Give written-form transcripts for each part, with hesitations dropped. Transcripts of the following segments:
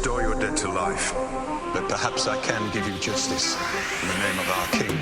restore your dead to life. But perhaps I can give you justice in the name of our king.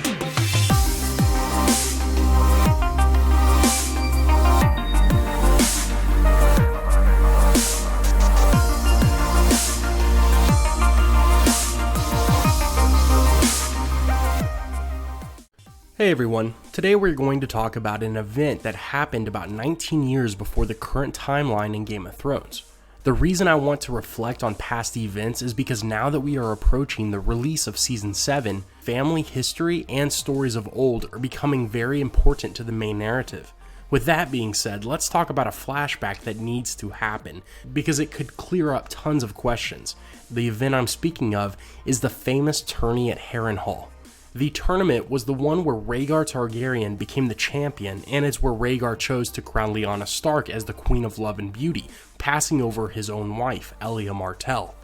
Hey everyone, today we're going to talk about an event that happened about 19 years before the current timeline in Game of Thrones. The reason I want to reflect on past events is because now that we are approaching the release of Season 7, family history and stories of old are becoming very important to the main narrative. With that being said, let's talk about a flashback that needs to happen, because it could clear up tons of questions. The event I'm speaking of is the famous tourney at Harrenhal. The tournament was the one where Rhaegar Targaryen became the champion, and it's where Rhaegar chose to crown Lyanna Stark as the Queen of Love and Beauty, passing over his own wife, Elia Martell.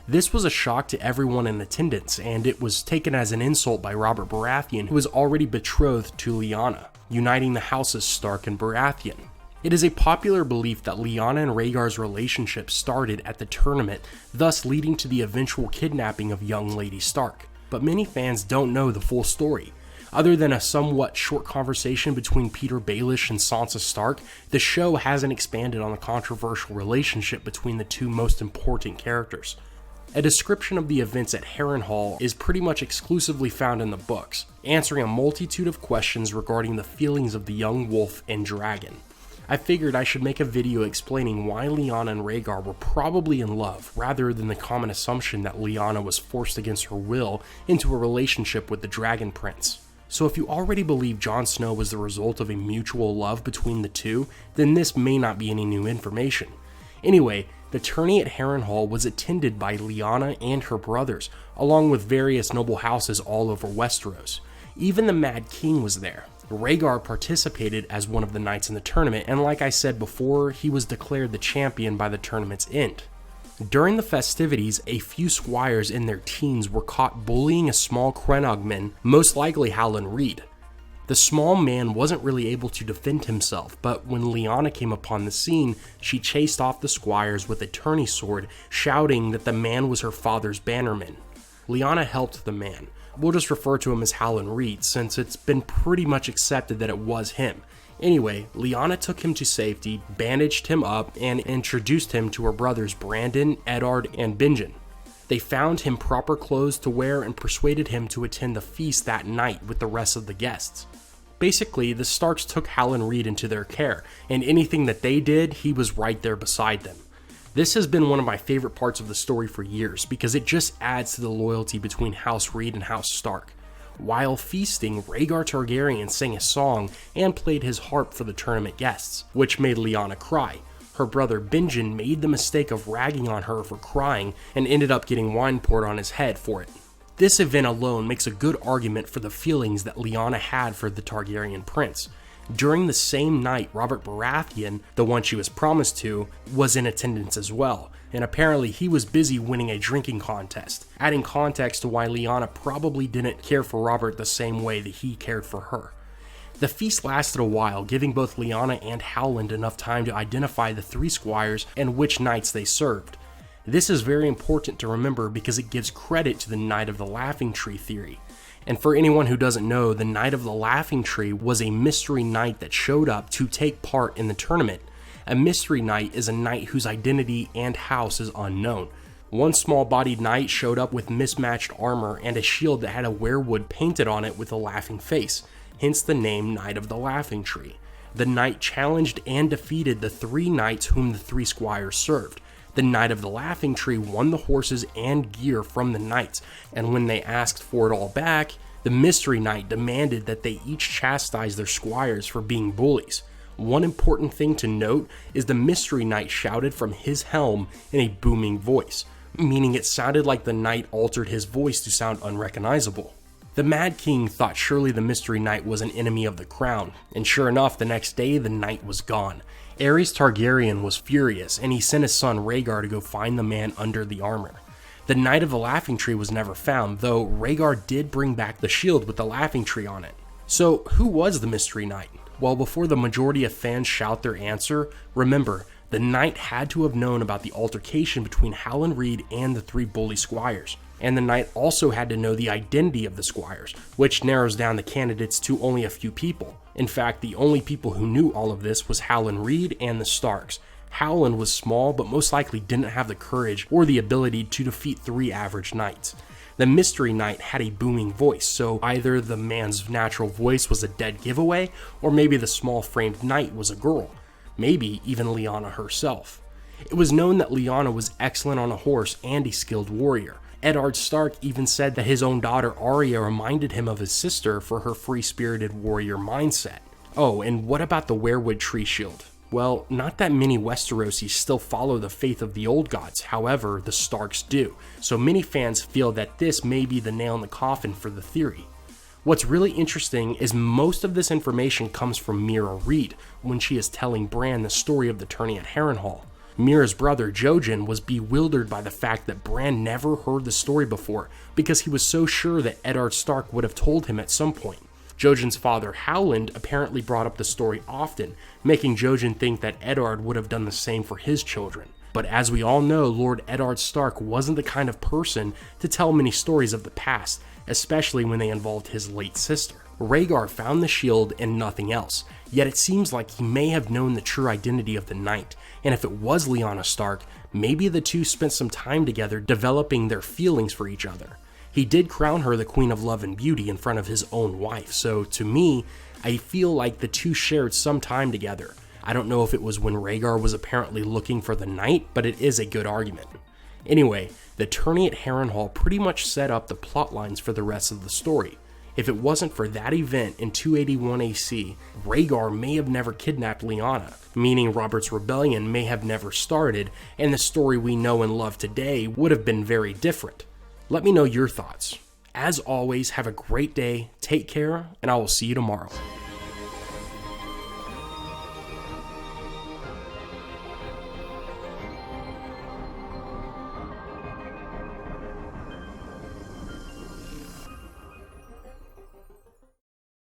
This was a shock to everyone in attendance, and it was taken as an insult by Robert Baratheon, who was already betrothed to Lyanna, uniting the houses Stark and Baratheon. It is a popular belief that Lyanna and Rhaegar's relationship started at the tournament, thus leading to the eventual kidnapping of young Lady Stark. But many fans don't know the full story. Other than a somewhat short conversation between Peter Baelish and Sansa Stark, the show hasn't expanded on the controversial relationship between the two most important characters. A description of the events at Harrenhal is pretty much exclusively found in the books, answering a multitude of questions regarding the feelings of the young wolf and dragon. I figured I should make a video explaining why Lyanna and Rhaegar were probably in love, rather than the common assumption that Lyanna was forced against her will into a relationship with the Dragon Prince. So if you already believe Jon Snow was the result of a mutual love between the two, then this may not be any new information. Anyway, the tourney at Harrenhal was attended by Lyanna and her brothers, along with various noble houses all over Westeros. Even the Mad King was there. Rhaegar participated as one of the knights in the tournament, and like I said before, he was declared the champion by the tournament's end. During the festivities, a few squires in their teens were caught bullying a small Crennogman, most likely Howland Reed. The small man wasn't really able to defend himself, but when Lyanna came upon the scene, she chased off the squires with a tourney sword, shouting that the man was her father's bannerman. Lyanna helped the man. We'll just refer to him as Howland Reed, since it's been pretty much accepted that it was him. Anyway, Lyanna took him to safety, bandaged him up, and introduced him to her brothers Brandon, Eddard, and Benjen. They found him proper clothes to wear and persuaded him to attend the feast that night with the rest of the guests. Basically, the Starks took Howland Reed into their care, and anything that they did, he was right there beside them. This has been one of my favorite parts of the story for years, because it just adds to the loyalty between House Reed and House Stark. While feasting, Rhaegar Targaryen sang a song and played his harp for the tournament guests, which made Lyanna cry. Her brother Benjen made the mistake of ragging on her for crying and ended up getting wine poured on his head for it. This event alone makes a good argument for the feelings that Lyanna had for the Targaryen prince. During the same night, Robert Baratheon, the one she was promised to, was in attendance as well, and apparently he was busy winning a drinking contest, adding context to why Lyanna probably didn't care for Robert the same way that he cared for her. The feast lasted a while, giving both Lyanna and Howland enough time to identify the three squires and which knights they served. This is very important to remember because it gives credit to the Knight of the Laughing Tree theory. And for anyone who doesn't know, the Knight of the Laughing Tree was a mystery knight that showed up to take part in the tournament. A mystery knight is a knight whose identity and house is unknown. One small-bodied knight showed up with mismatched armor and a shield that had a weirwood painted on it with a laughing face, hence the name Knight of the Laughing Tree. The knight challenged and defeated the three knights whom the three squires served. The Knight of the Laughing Tree won the horses and gear from the knights, and when they asked for it all back, the mystery knight demanded that they each chastise their squires for being bullies. One important thing to note is the mystery knight shouted from his helm in a booming voice, meaning it sounded like the knight altered his voice to sound unrecognizable. The Mad King thought surely the mystery knight was an enemy of the crown, and sure enough, the next day the knight was gone. Aerys Targaryen was furious, and he sent his son Rhaegar to go find the man under the armor. The Knight of the Laughing Tree was never found, though Rhaegar did bring back the shield with the Laughing Tree on it. So who was the Mystery Knight? Well, before the majority of fans shout their answer, remember, The knight had to have known about the altercation between Howland Reed and the 3 bully squires. And the knight also had to know the identity of the squires, which narrows down the candidates to only a few people. In fact, the only people who knew all of this was Howland Reed and the Starks. Howland was small, but most likely didn't have the courage or the ability to defeat 3 average knights. The mystery knight had a booming voice, so either the man's natural voice was a dead giveaway, or maybe the small-framed knight was a girl. Maybe even Lyanna herself. It was known that Lyanna was excellent on a horse and a skilled warrior. Eddard Stark even said that his own daughter Arya reminded him of his sister for her free-spirited warrior mindset. Oh, and what about the Weirwood tree shield? Well, not that many Westerosi still follow the faith of the old gods, however, the Starks do, so many fans feel that this may be the nail in the coffin for the theory. What's really interesting is most of this information comes from Meera Reed when she is telling Bran the story of the tourney at Harrenhal. Meera's brother Jojen was bewildered by the fact that Bran never heard the story before because he was so sure that Eddard Stark would have told him at some point. Jojen's father Howland apparently brought up the story often, making Jojen think that Eddard would have done the same for his children. But as we all know, Lord Eddard Stark wasn't the kind of person to tell many stories of the past, especially when they involved his late sister. Rhaegar found the shield and nothing else, yet it seems like he may have known the true identity of the knight, and if it was Lyanna Stark, maybe the two spent some time together developing their feelings for each other. He did crown her the Queen of Love and Beauty in front of his own wife, so to me, I feel like the two shared some time together. I don't know if it was when Rhaegar was apparently looking for the knight, but it is a good argument. Anyway, the tourney at Harrenhal pretty much set up the plot lines for the rest of the story. If it wasn't for that event in 281 AC, Rhaegar may have never kidnapped Lyanna, meaning Robert's rebellion may have never started, and the story we know and love today would have been very different. Let me know your thoughts. As always, have a great day, take care, and I will see you tomorrow.